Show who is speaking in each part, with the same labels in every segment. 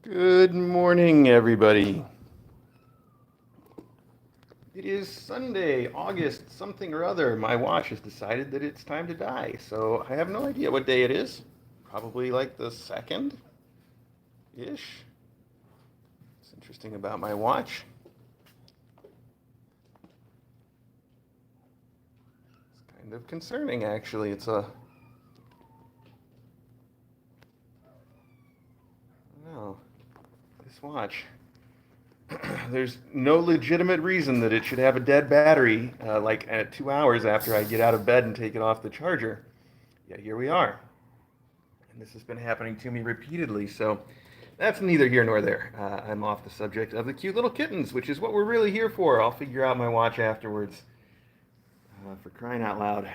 Speaker 1: Good morning, everybody. It is Sunday, August something or other. My watch has decided that it's time to die, so I have no idea what day it is. Probably like the second ish. It's interesting about my watch. It's kind of concerning, actually. No, this watch. There's no legitimate reason that it should have a dead battery like at 2 hours after I get out of bed and take it off the charger. Yet here we are. And this has been happening to me repeatedly, so that's neither here nor there. I'm off the subject of the cute little kittens, which is what we're really here for. I'll figure out my watch afterwards. For crying out loud.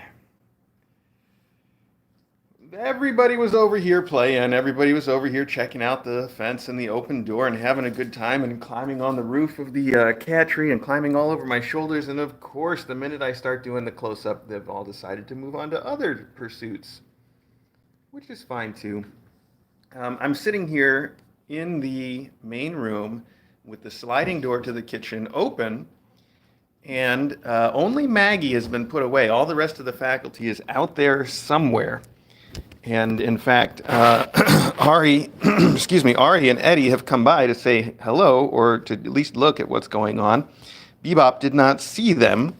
Speaker 1: Everybody was over here playing. Everybody was over here checking out the fence and the open door and having a good time and climbing on the roof of the cat tree and climbing all over my shoulders. And of course, the minute I start doing the close up, they've all decided to move on to other pursuits, which is fine too. I'm sitting here in the main room with the sliding door to the kitchen open, and only Maggie has been put away. All the rest of the faculty is out there somewhere. And in fact, Ari, Ari and Eddie have come by to say hello or to at least look at what's going on. Bebop did not see them,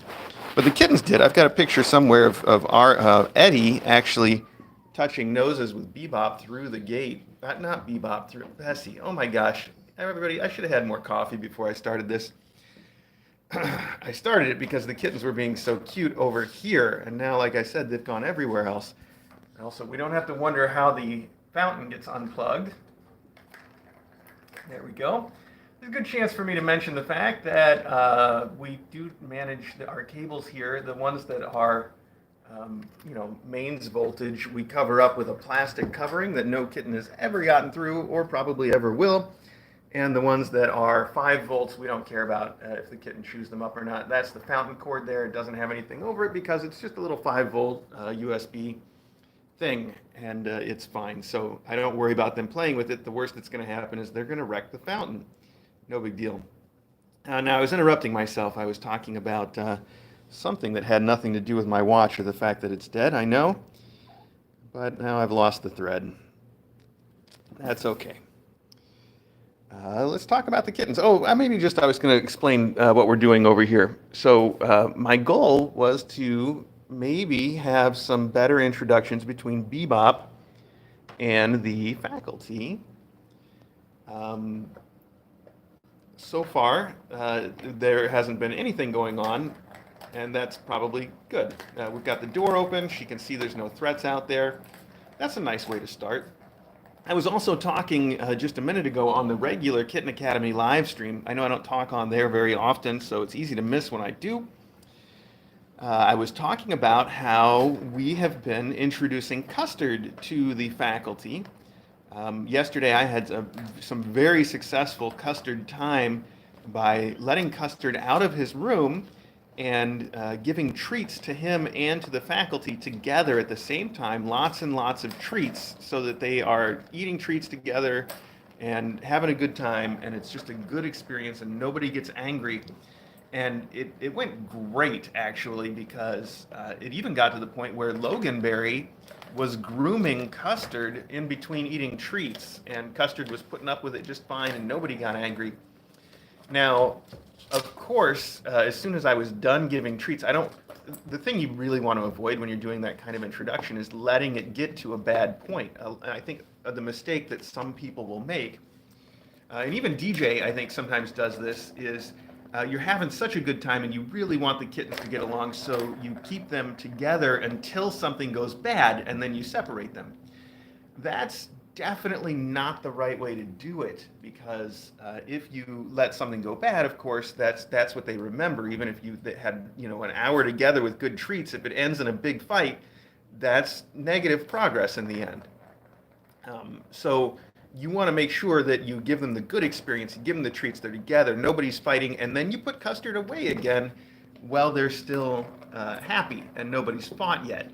Speaker 1: but the kittens did. I've got a picture somewhere of Eddie actually touching noses with Bebop through the gate. Not Bebop, through Bessie. Oh my gosh. Everybody, I should have had more coffee before I started this. I started it because the kittens were being so cute over here, and now, like I said, they've gone everywhere else. Also, we don't have to wonder how the fountain gets unplugged. There we go. There's a good chance for me to mention the fact that we do manage our cables here, the ones that are, mains voltage, we cover up with a plastic covering that no kitten has ever gotten through or probably ever will. And the ones that are 5 volts, we don't care about if the kitten chews them up or not. That's the fountain cord there. It doesn't have anything over it because it's just a little 5-volt USB thing, and it's fine. So I don't worry about them playing with it. The worst that's going to happen is they're going to wreck the fountain. No big deal. Now, I was interrupting myself. I was talking about something that had nothing to do with my watch or the fact that it's dead, I know. But now I've lost the thread. That's okay. Let's talk about the kittens. Oh, I was going to explain what we're doing over here. So my goal was to maybe have some better introductions between Bebop and the faculty. So far, there hasn't been anything going on, and that's probably good. We've got the door open. She can see there's no threats out there. That's a nice way to start. I was also talking just a minute ago on the regular Kitten Academy live stream. I know I don't talk on there very often, so it's easy to miss when I do. I was talking about how we have been introducing custard to the faculty. Yesterday I had some very successful custard time by letting Custard out of his room and giving treats to him and to the faculty together at the same time, lots and lots of treats, so that they are eating treats together and having a good time, and it's just a good experience and nobody gets angry. And it went great, actually, because it even got to the point where Loganberry was grooming Custard in between eating treats, and Custard was putting up with it just fine, and nobody got angry. Now, of course, as soon as I was done giving treats, the thing you really want to avoid when you're doing that kind of introduction is letting it get to a bad point. I think the mistake that some people will make, and even DJ, I think, sometimes does this, is you're having such a good time and you really want the kittens to get along, so you keep them together until something goes bad and then you separate them. That's definitely not the right way to do it, because if you let something go bad, of course, that's what they remember. Even if you had an hour together with good treats, if it ends in a big fight, that's negative progress in the end. So you want to make sure that you give them the good experience, you give them the treats, they're together, nobody's fighting, and then you put Custard away again while they're still happy and nobody's fought yet.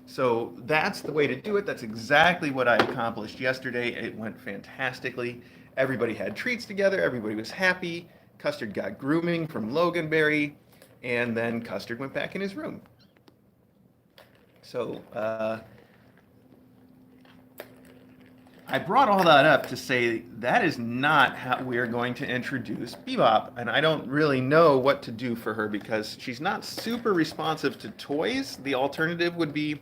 Speaker 1: So that's the way to do it. That's exactly what I accomplished yesterday. It went fantastically. Everybody had treats together. Everybody was happy. Custard got grooming from Loganberry, and then Custard went back in his room. So I brought all that up to say that is not how we are going to introduce Bebop, and I don't really know what to do for her because she's not super responsive to toys. The alternative would be,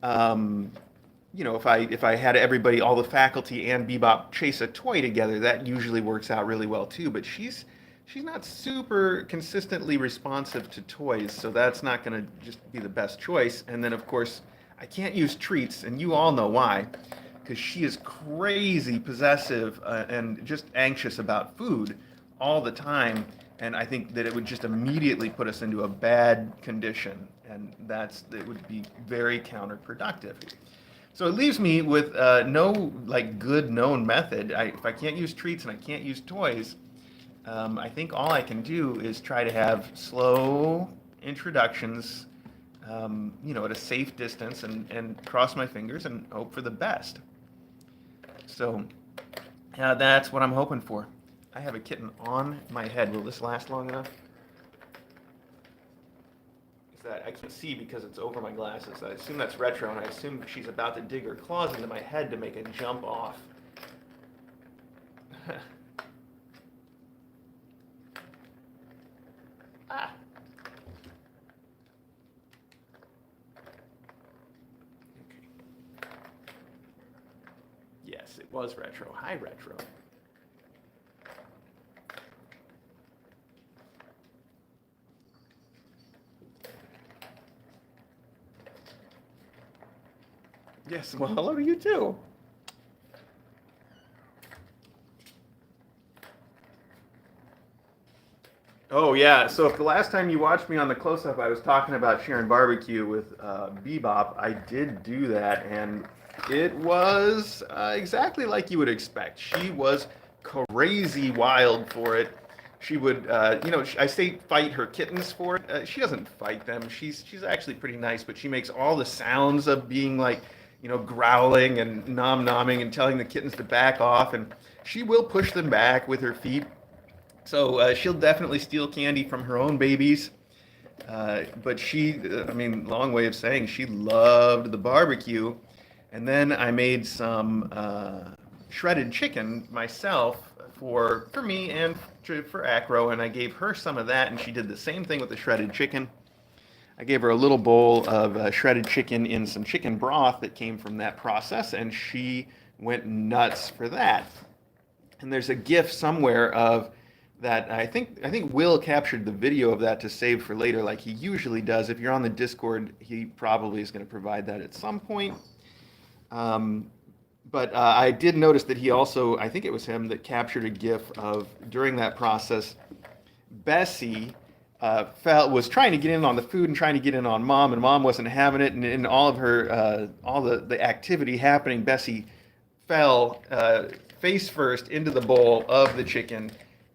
Speaker 1: if I had everybody, all the faculty and Bebop chase a toy together, that usually works out really well too. But she's not super consistently responsive to toys, so that's not going to just be the best choice. And then of course I can't use treats, and you all know why. Because she is crazy possessive and just anxious about food all the time, and I think that it would just immediately put us into a bad condition, and it would be very counterproductive. So it leaves me with no good known method. If I can't use treats and I can't use toys, I think all I can do is try to have slow introductions, at a safe distance, and cross my fingers and hope for the best. So that's what I'm hoping for. I have a kitten on my head. Will this last long enough? Is that I can't see because it's over my glasses. I assume that's retro, and I assume she's about to dig her claws into my head to make a jump off. Ah. Yes, it was retro. Hi, retro. Yes, well, hello to you too. Oh yeah, so if the last time you watched me on the close-up I was talking about sharing barbecue with Bebop, I did do that, and it was exactly like you would expect. She was crazy wild for it. She would, I say fight her kittens for it. She doesn't fight them. She's actually pretty nice, but she makes all the sounds of being growling and nom-nomming and telling the kittens to back off, and she will push them back with her feet. So she'll definitely steal candy from her own babies. But long way of saying she loved the barbecue. And then I made some shredded chicken myself for me and for Acro, and I gave her some of that, and she did the same thing with the shredded chicken. I gave her a little bowl of shredded chicken in some chicken broth that came from that process, and she went nuts for that. And there's a GIF somewhere of that. I think Will captured the video of that to save for later, like he usually does. If you're on the Discord, he probably is going to provide that at some point. But I did notice that he also, I think it was him that captured a GIF of during that process, Bessie was trying to get in on the food and trying to get in on Mom, and Mom wasn't having it. And in all of her, all the activity happening, Bessie fell face first into the bowl of the chicken.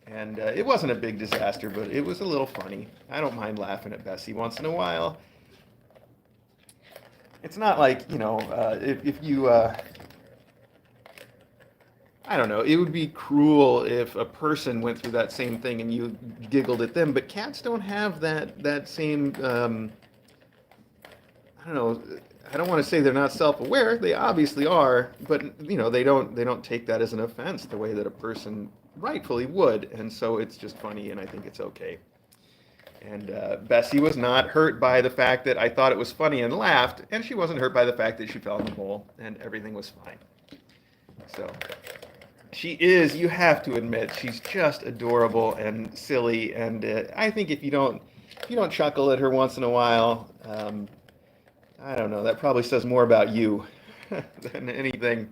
Speaker 1: And it wasn't a big disaster, but it was a little funny. I don't mind laughing at Bessie once in a while. It's not like, if you, I don't know, it would be cruel if a person went through that same thing and you giggled at them, but cats don't have that same, I don't know, I don't want to say they're not self-aware, they obviously are, but, they don't take that as an offense the way that a person rightfully would, and so it's just funny, and I think it's okay. And Bessie was not hurt by the fact that I thought it was funny and laughed, and she wasn't hurt by the fact that she fell in the bowl, and everything was fine. So she is, you have to admit, she's just adorable and silly, and I think if you don't chuckle at her once in a while, I don't know, that probably says more about you than anything.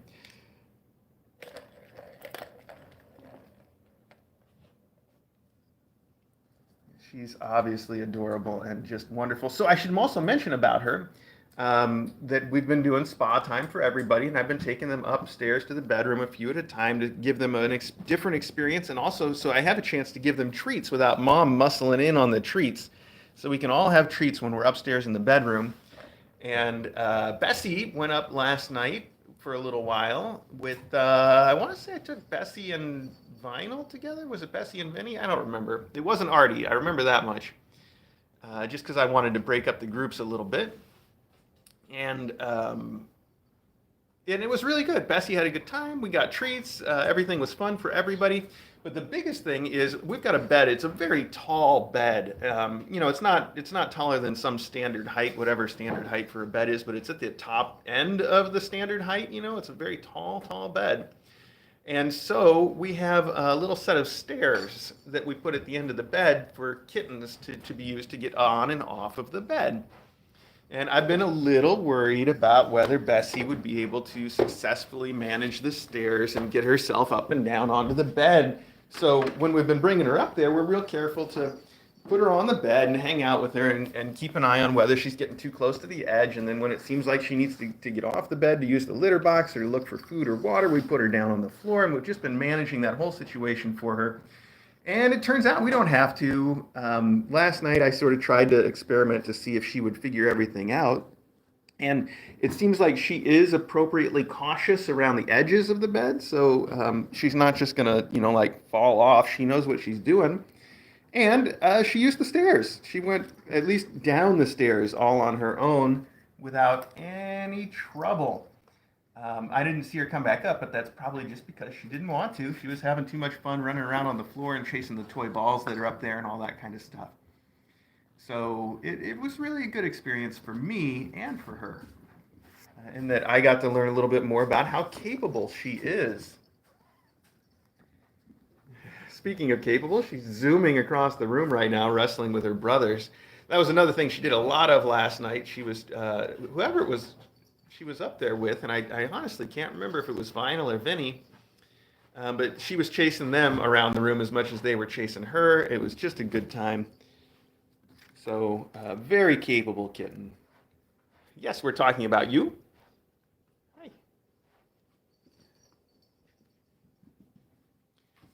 Speaker 1: She's obviously adorable and just wonderful. So I should also mention about her that we've been doing spa time for everybody, and I've been taking them upstairs to the bedroom a few at a time to give them a different experience, and also so I have a chance to give them treats without Mom muscling in on the treats. So we can all have treats when we're upstairs in the bedroom. And Bessie went up last night for a little while with, I want to say I took Bessie and Vinyl together. Was it Bessie and Vinny? I don't remember. It wasn't Artie. I remember that much. Just because I wanted to break up the groups a little bit. And and it was really good. Bessie had a good time. We got treats. Everything was fun for everybody. But the biggest thing is we've got a bed. It's a very tall bed. It's not taller than some standard height, whatever standard height for a bed is, but it's at the top end of the standard height. It's a very tall bed. And so we have a little set of stairs that we put at the end of the bed for kittens to be used to get on and off of the bed. And I've been a little worried about whether Bessie would be able to successfully manage the stairs and get herself up and down onto the bed. So when we've been bringing her up there, we're real careful to put her on the bed and hang out with her and keep an eye on whether she's getting too close to the edge. And then when it seems like she needs to get off the bed to use the litter box or to look for food or water, we put her down on the floor. And we've just been managing that whole situation for her. And it turns out we don't have to. Last night I sort of tried to experiment to see if she would figure everything out. And it seems like she is appropriately cautious around the edges of the bed. So she's not just going to, like fall off. She knows what she's doing. And she used the stairs. She went at least down the stairs all on her own without any trouble. I didn't see her come back up, but that's probably just because she didn't want to. She was having too much fun running around on the floor and chasing the toy balls that are up there and all that kind of stuff. So it was really a good experience for me and for her, in that I got to learn a little bit more about how capable she is. Speaking of capable, she's zooming across the room right now, wrestling with her brothers. That was another thing she did a lot of last night. She was, whoever it was, she was up there with, and I honestly can't remember if it was Vinyl or Vinny, but she was chasing them around the room as much as they were chasing her. It was just a good time. So, very capable kitten. Yes, we're talking about you. Hi.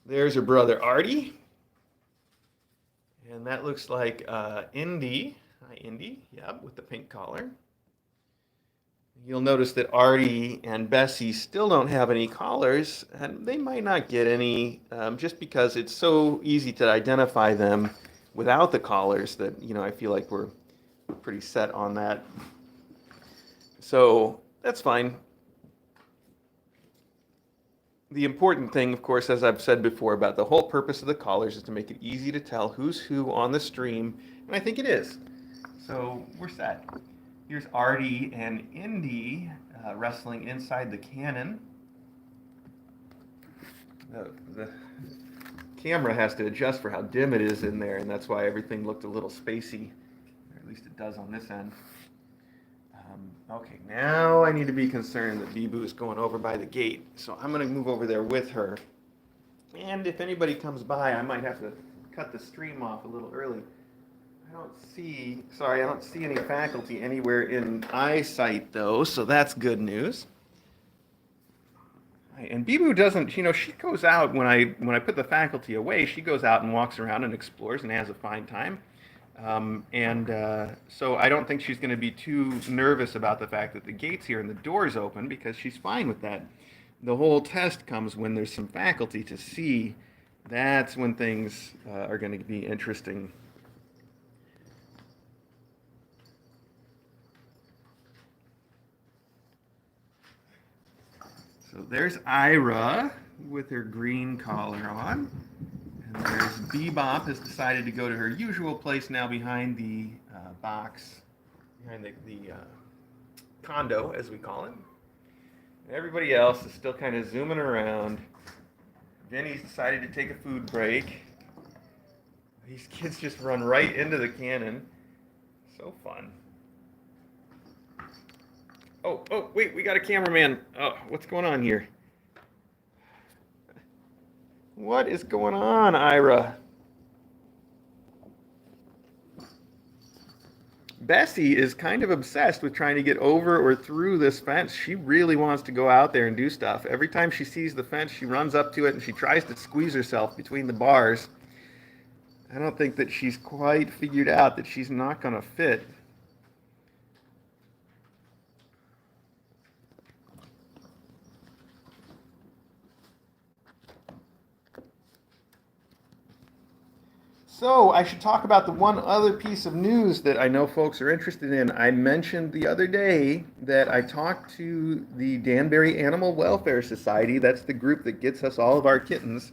Speaker 1: There's her brother Artie. And that looks like Indy. Hi, Indy. Yep, with the pink collar. You'll notice that Artie and Bessie still don't have any collars, and they might not get any just because it's so easy to identify them without the collars that, I feel like we're pretty set on that. So that's fine. The important thing, of course, as I've said before, about the whole purpose of the collars is to make it easy to tell who's who on the stream, and I think it is. So we're set. Here's Artie and Indy wrestling inside the cannon. The camera has to adjust for how dim it is in there, and that's why everything looked a little spacey, or at least it does on this end. Okay, now I need to be concerned that Bibu is going over by the gate, so I'm going to move over there with her. And if anybody comes by, I might have to cut the stream off a little early. I don't see any faculty anywhere in eyesight, though, so that's good news. And Bibu doesn't, she goes out when I put the faculty away, she goes out and walks around and explores and has a fine time. So I don't think she's going to be too nervous about the fact that the gate's here and the door's open, because she's fine with that. The whole test comes when there's some faculty to see. That's when things are going to be interesting. So there's Ira with her green collar on. And there's Bebop has decided to go to her usual place now behind the box, behind the condo, as we call it. And everybody else is still kind of zooming around. Vinny's decided to take a food break. These kids just run right into the cannon. So fun. Oh, wait, we got a cameraman. Oh, what's going on here? What is going on, Ira? Bessie is kind of obsessed with trying to get over or through this fence. She really wants to go out there and do stuff. Every time she sees the fence, she runs up to it and she tries to squeeze herself between the bars. I don't think that she's quite figured out that she's not going to fit. So I should talk about the one other piece of news that I know folks are interested in. I mentioned the other day that I talked to the Danbury Animal Welfare Society. That's the group that gets us all of our kittens,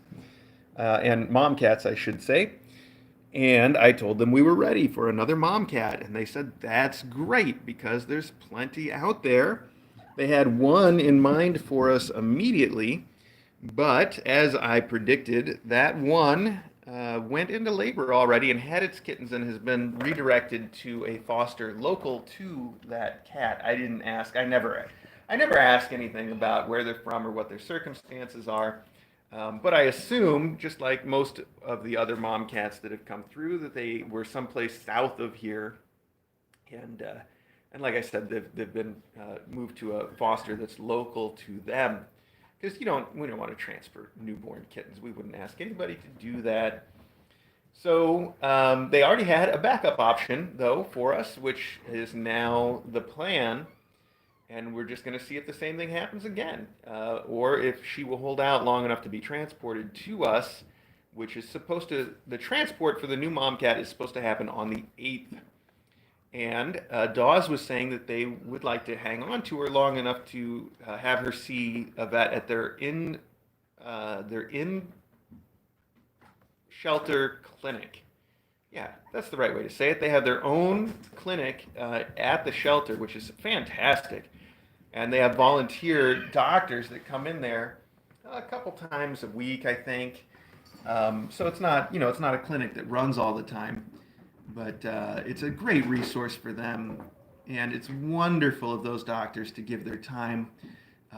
Speaker 1: and mom cats, I should say. And I told them we were ready for another mom cat. And they said, that's great because there's plenty out there. They had one in mind for us immediately. But as I predicted, that one went into labor already and had its kittens and has been redirected to a foster local to that cat. I didn't ask. I never ask anything about where they're from or what their circumstances are. But I assume, just like most of the other mom cats that have come through, that they were someplace south of here, and and like I said, they've been moved to a foster that's local to them. Because we don't want to transfer newborn kittens. We wouldn't ask anybody to do that. So they already had a backup option though for us, which is now the plan. And we're just going to see if the same thing happens again, or if she will hold out long enough to be transported to us, which is supposed to. The transport for the new mom cat is supposed to happen on the 8th. And Dawes was saying that they would like to hang on to her long enough to have her see a vet at their in shelter clinic. Yeah, that's the right way to say it. They have their own clinic at the shelter, which is fantastic. And they have volunteer doctors that come in there a couple times a week, I think. So it's not, it's not a clinic that runs all the time. But it's a great resource for them, and it's wonderful of those doctors to give their time.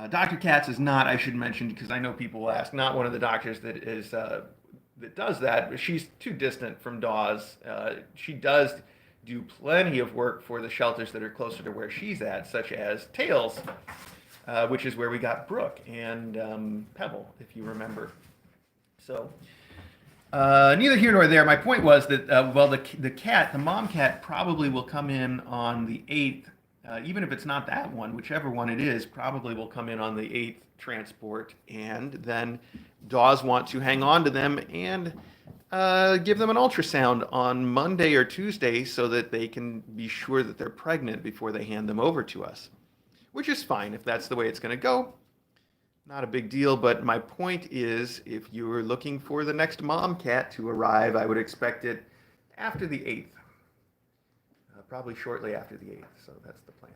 Speaker 1: Dr. Katz is not, I should mention, because I know people will ask, not one of the doctors that does that. But she's too distant from Dawes. She does do plenty of work for the shelters that are closer to where she's at, such as Tails, which is where we got Brooke and Pebble, if you remember. So. Neither here nor there. My point was that, the mom cat probably will come in on the 8th, even if it's not that one, whichever one it is, probably will come in on the 8th transport, and then Dawes want to hang on to them and give them an ultrasound on Monday or Tuesday so that they can be sure that they're pregnant before they hand them over to us, which is fine if that's the way it's going to go. Not a big deal, but my point is, if you were looking for the next mom cat to arrive, I would expect it after the 8th. Probably shortly after the 8th, so that's the plan.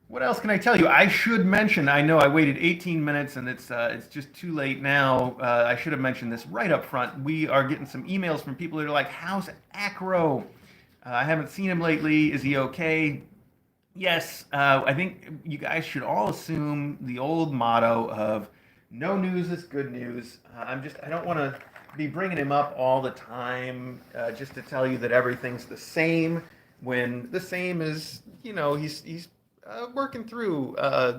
Speaker 1: What else can I tell you? I should mention, I know I waited 18 minutes and it's just too late now. I should have mentioned this right up front. We are getting some emails from people that are like, how's Acro? I haven't seen him lately. Is he okay? Yes, I think you guys should all assume the old motto of no news is good news. I don't want to be bringing him up all the time just to tell you that everything's the same when the same is, he's working through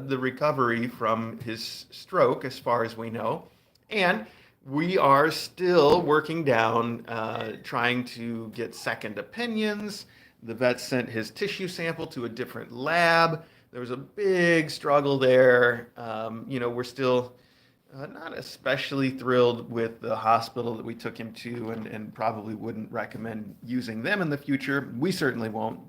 Speaker 1: the recovery from his stroke as far as we know. And we are still working down, trying to get second opinions. The vet sent his tissue sample to a different lab. There was a big struggle there. We're still not especially thrilled with the hospital that we took him to, and probably wouldn't recommend using them in the future. We certainly won't.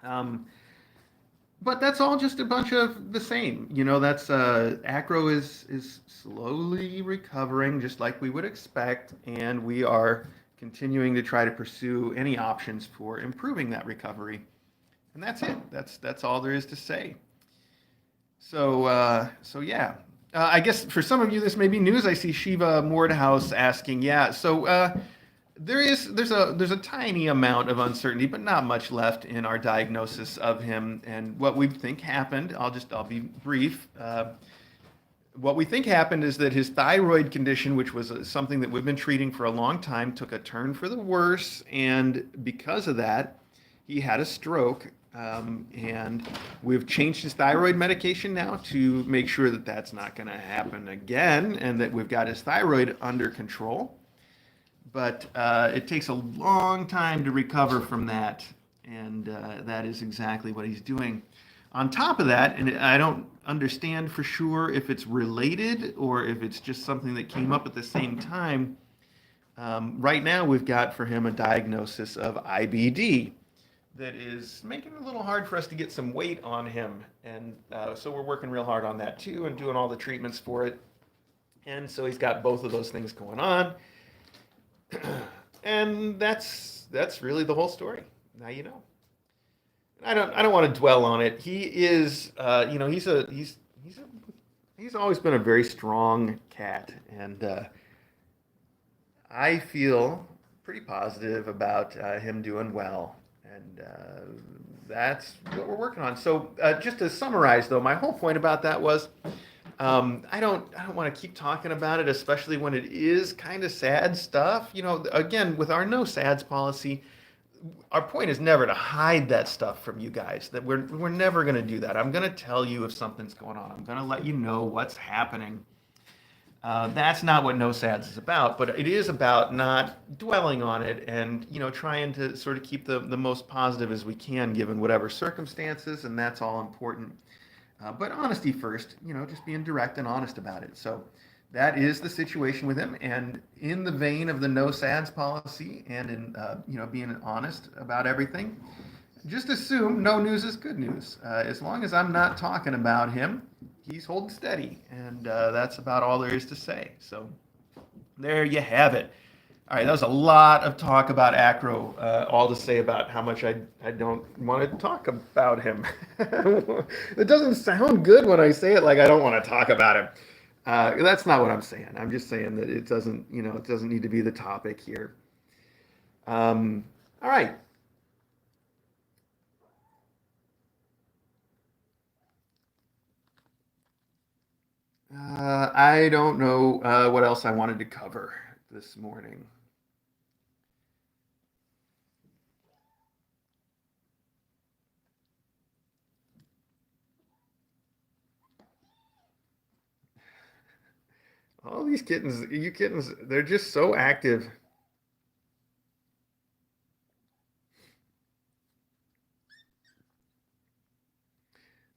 Speaker 1: But that's all just a bunch of the same. That's Acro is slowly recovering, just like we would expect, and we are continuing to try to pursue any options for improving that recovery. And that's it. That's all there is to say. So yeah. I guess for some of you this may be news. I see Shiva Mordhouse asking, yeah. So there's a tiny amount of uncertainty, but not much left in our diagnosis of him and what we think happened. I'll be brief. What we think happened is that his thyroid condition, which was something that we've been treating for a long time, took a turn for the worse, and because of that, he had a stroke. And we've changed his thyroid medication now to make sure that that's not going to happen again, and that we've got his thyroid under control. But it takes a long time to recover from that, and that is exactly what he's doing. On top of that, and I don't understand for sure if it's related or if it's just something that came up at the same time, Right now, we've got for him a diagnosis of IBD that is making it a little hard for us to get some weight on him. And so we're working real hard on that too and doing all the treatments for it. And so he's got both of those things going on. And that's really the whole story. Now you know. I don't want to dwell on it. He is he's always been a very strong cat, and I feel pretty positive about him doing well, and that's what we're working on. So just to summarize, though, my whole point about that was I don't want to keep talking about it, especially when it is kind of sad stuff. Again, with our no sads policy, our point is never to hide that stuff from you guys. That we're never going to do that. I'm going to tell you if something's going on. I'm going to let you know what's happening. That's not what no sads is about, but it is about not dwelling on it and trying to sort of keep the most positive as we can given whatever circumstances, and that's all important. But honesty first, just being direct and honest about it. So that is the situation with him. And in the vein of the no sads policy and in, being honest about everything, just assume no news is good news. As long as I'm not talking about him, he's holding steady. And that's about all there is to say. So there you have it. All right, that was a lot of talk about Acro, all to say about how much I don't want to talk about him. It doesn't sound good when I say it like I don't want to talk about him. That's not what I'm saying. I'm just saying that it doesn't need to be the topic here. All right. I don't know what else I wanted to cover this morning. All these kittens, you kittens, they're just so active.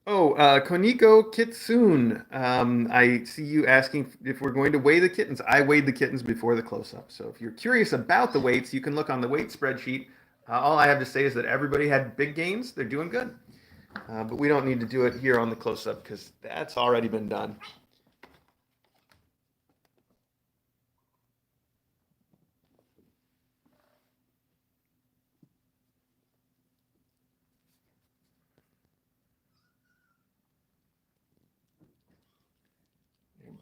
Speaker 1: Oh, Koniko Kitsune. I see you asking if we're going to weigh the kittens. I weighed the kittens before the close-up. So if you're curious about the weights, you can look on the weight spreadsheet. All I have to say is that everybody had big gains. They're doing good. But we don't need to do it here on the close-up because that's already been done.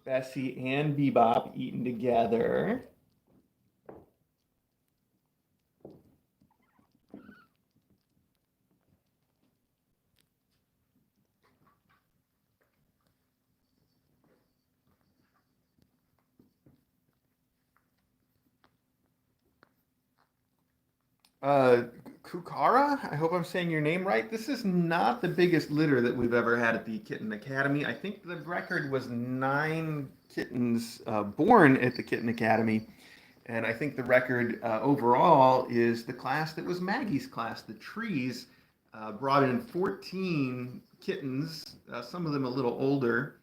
Speaker 1: Bessie and Bebop eating together. Uh, Kukara, I hope I'm saying your name right. This is not the biggest litter that we've ever had at the Kitten Academy. I think the record was 9 kittens born at the Kitten Academy. And I think the record overall is the class that was Maggie's class. The trees brought in 14 kittens, some of them a little older,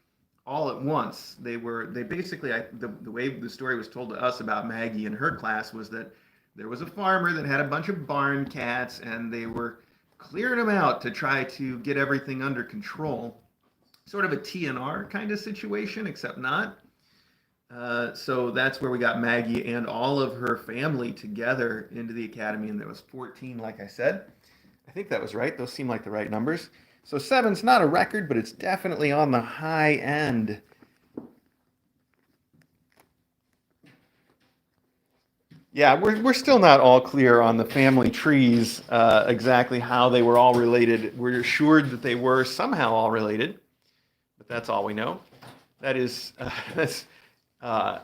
Speaker 1: all at once. They basically, the way the story was told to us about Maggie and her class was that there was a farmer that had a bunch of barn cats and they were clearing them out to try to get everything under control. Sort of a TNR kind of situation, except not. So that's where we got Maggie and all of her family together into the academy, and there was 14, like I said. I think that was right. Those seem like the right numbers. So seven's not a record, but it's definitely on the high end. Yeah, we're still not all clear on the family trees, exactly how they were all related. We're assured that they were somehow all related, but that's all we know. That is, that's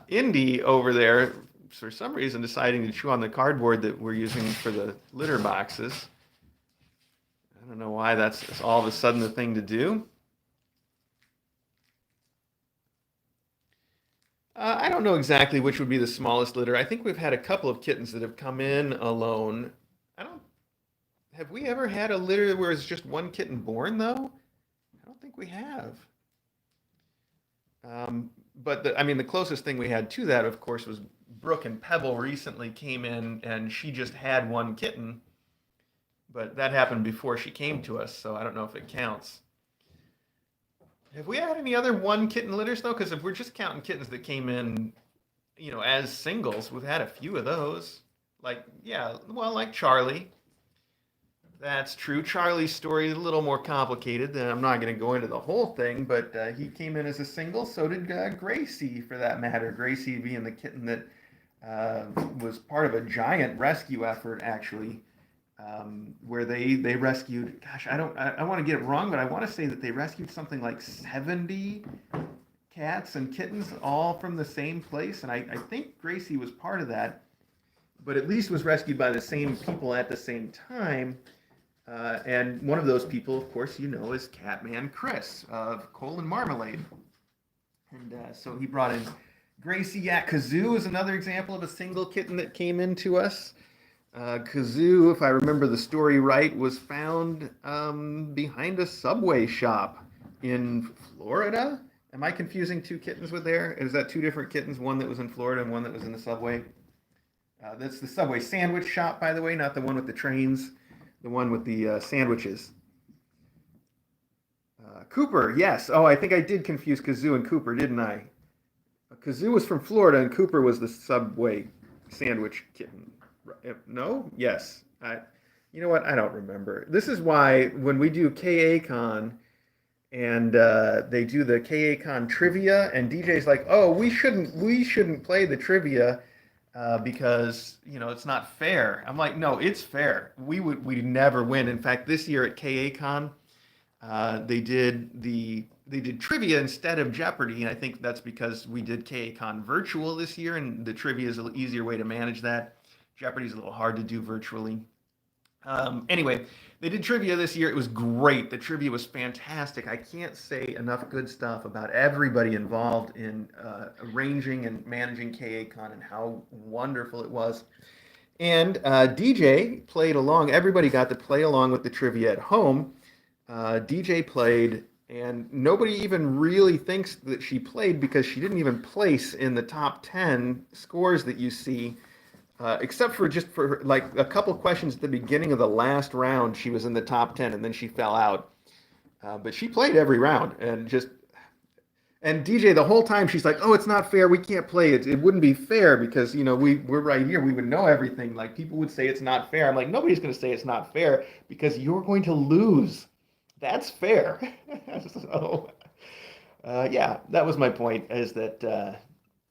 Speaker 1: Indy over there, for some reason, deciding to chew on the cardboard that we're using for the litter boxes. I don't know why that's all of a sudden the thing to do. I don't know exactly which would be the smallest litter. I think we've had a couple of kittens that have come in alone. I don't. Have we ever had a litter where it's just one kitten born though? I don't think we have. But I mean, the closest thing we had to that, of course, was Brooke and Pebble recently came in and she just had one kitten, but that happened before she came to us, so I don't know if it counts. Have we had any other one kitten litters though? Because if we're just counting kittens that came in, as singles, we've had a few of those. Like, yeah, well, like Charlie. That's true. Charlie's story is a little more complicated. Than I'm not going to go into the whole thing, but he came in as a single. So did Gracie, for that matter. Gracie being the kitten that was part of a giant rescue effort, actually, where they rescued. Gosh, I want to get it wrong, but I want to say that they rescued something like 70 cats and kittens, all from the same place. And I think Gracie was part of that, but at least was rescued by the same people at the same time. And one of those people, of course, is Catman Chris of Coal and Marmalade. And so he brought in Gracie. Yeah, Kazoo is another example of a single kitten that came into us. Kazoo, if I remember the story right, was found behind a Subway shop in Florida. Am I confusing two kittens with there? Is that two different kittens? One that was in Florida and one that was in the Subway? That's the Subway sandwich shop, by the way, not the one with the trains. The one with the sandwiches. Cooper, yes. Oh, I think I did confuse Kazoo and Cooper, didn't I? Kazoo was from Florida and Cooper was the Subway sandwich kitten. No? Yes. You know what? I don't remember. This is why when we do KA-Con and they do the KA-Con trivia and DJ's like, oh, we shouldn't play the trivia because it's not fair. I'm like, no, it's fair. We'd never win. In fact, this year at KA-Con, they did trivia instead of Jeopardy, and I think that's because we did KA-Con virtual this year, and the trivia is an easier way to manage that. Jeopardy's a little hard to do virtually. Anyway, they did trivia this year. It was great. The trivia was fantastic. I can't say enough good stuff about everybody involved in arranging and managing KA-Con and how wonderful it was. And DJ played along. Everybody got to play along with the trivia at home. DJ played, and nobody even really thinks that she played because she didn't even place in the top 10 scores that you see. Except for just for like a couple questions at the beginning of the last round, she was in the top 10 and then she fell out. But she played every round and DJ the whole time she's like, oh, it's not fair. We can't play it. It wouldn't be fair because, we're right here. We would know everything. Like people would say it's not fair. I'm like, nobody's going to say it's not fair because you're going to lose. That's fair. So, yeah, that was my point is that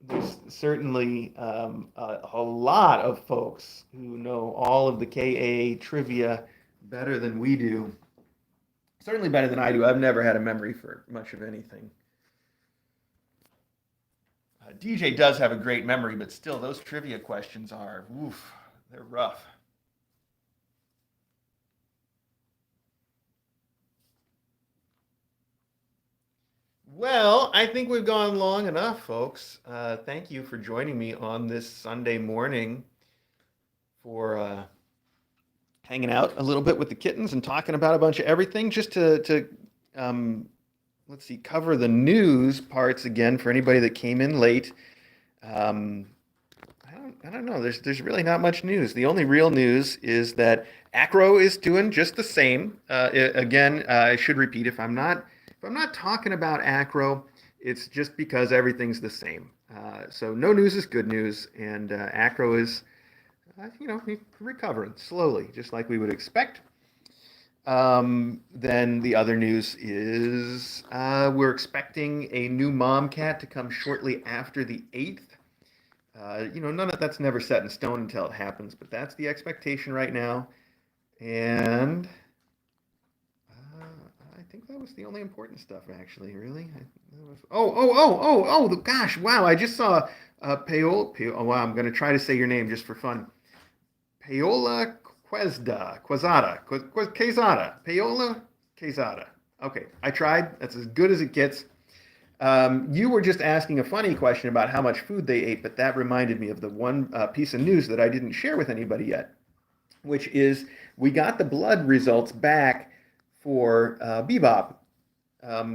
Speaker 1: there's certainly a lot of folks who know all of the KA trivia better than we do. Certainly better than I do. I've never had a memory for much of anything. DJ does have a great memory, but still, those trivia questions are, they're rough. Well, I think we've gone long enough, folks. Thank you for joining me on this Sunday morning for hanging out a little bit with the kittens and talking about a bunch of everything. Just to let's see, cover the news parts again for anybody that came in late. I don't know. There's really not much news. The only real news is that Acro is doing just the same. Again, I should repeat, if I'm not talking about Acro, it's just because everything's the same. So no news is good news, and Acro is, recovering slowly, just like we would expect. Then the other news is we're expecting a new mom cat to come shortly after the 8th. None of that's never set in stone until it happens, but that's the expectation right now. And I think that was the only important stuff, actually. Really? Gosh! Wow! I just saw Paola. Oh, wow! I'm going to try to say your name just for fun. Paola Quezada. Paola Quezada. Okay, I tried. That's as good as it gets. You were just asking a funny question about how much food they ate, but that reminded me of the one piece of news that I didn't share with anybody yet, which is we got the blood results back for Bebop.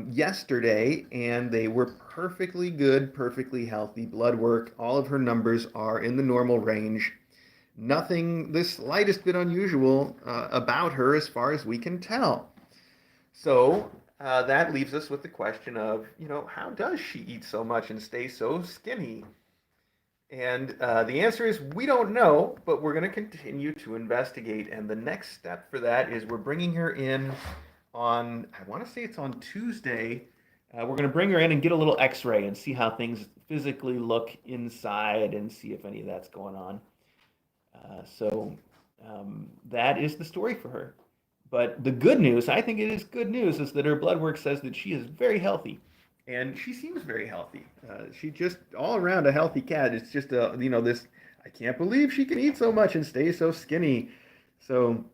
Speaker 1: yesterday, and they were perfectly good, perfectly healthy. Blood work, all of her numbers are in the normal range. Nothing the slightest bit unusual about her as far as we can tell. So that leaves us with the question of, how does she eat so much and stay so skinny? And the answer is we don't know, but we're going to continue to investigate. And the next step for that is we're bringing her in on, I want to say it's on Tuesday. We're going to bring her in and get a little x-ray and see how things physically look inside and see if any of that's going on. So that is the story for her. But the good news, I think it is good news, is that her blood work says that she is very healthy. And she seems very healthy. She just all around a healthy cat. It's just this. I can't believe she can eat so much and stay so skinny. So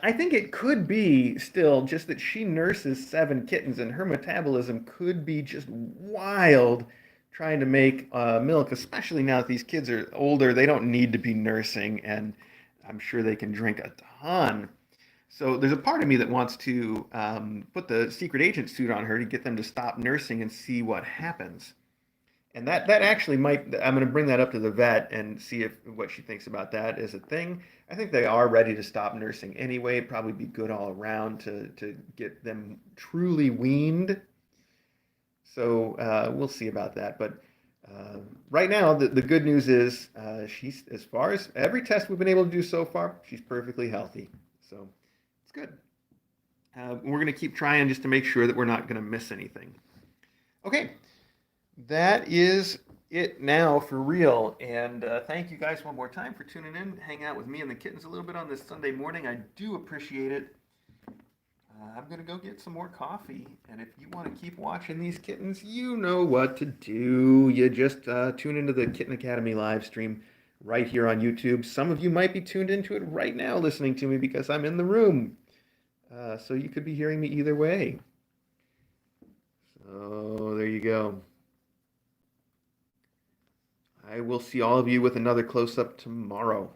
Speaker 1: I think it could be still just that she nurses 7 kittens and her metabolism could be just wild trying to make milk, especially now that these kids are older. They don't need to be nursing, and I'm sure they can drink a ton. So there's a part of me that wants to put the secret agent suit on her to get them to stop nursing and see what happens. And that actually might, I'm going to bring that up to the vet and see if what she thinks about that is a thing. I think they are ready to stop nursing anyway. It'd probably be good all around to get them truly weaned. So we'll see about that. But right now, the good news is she's, as far as every test we've been able to do so far, she's perfectly healthy. So it's good. We're going to keep trying just to make sure that we're not going to miss anything. Okay, that is it now for real. And thank you guys one more time for tuning in, hanging out with me and the kittens a little bit on this Sunday morning. I do appreciate it. I'm going to go get some more coffee. And if you want to keep watching these kittens, you know what to do. You just tune into the Kitten Academy live stream right here on YouTube. Some of you might be tuned into it right now listening to me because I'm in the room. So you could be hearing me either way. So there you go. I will see all of you with another close-up tomorrow.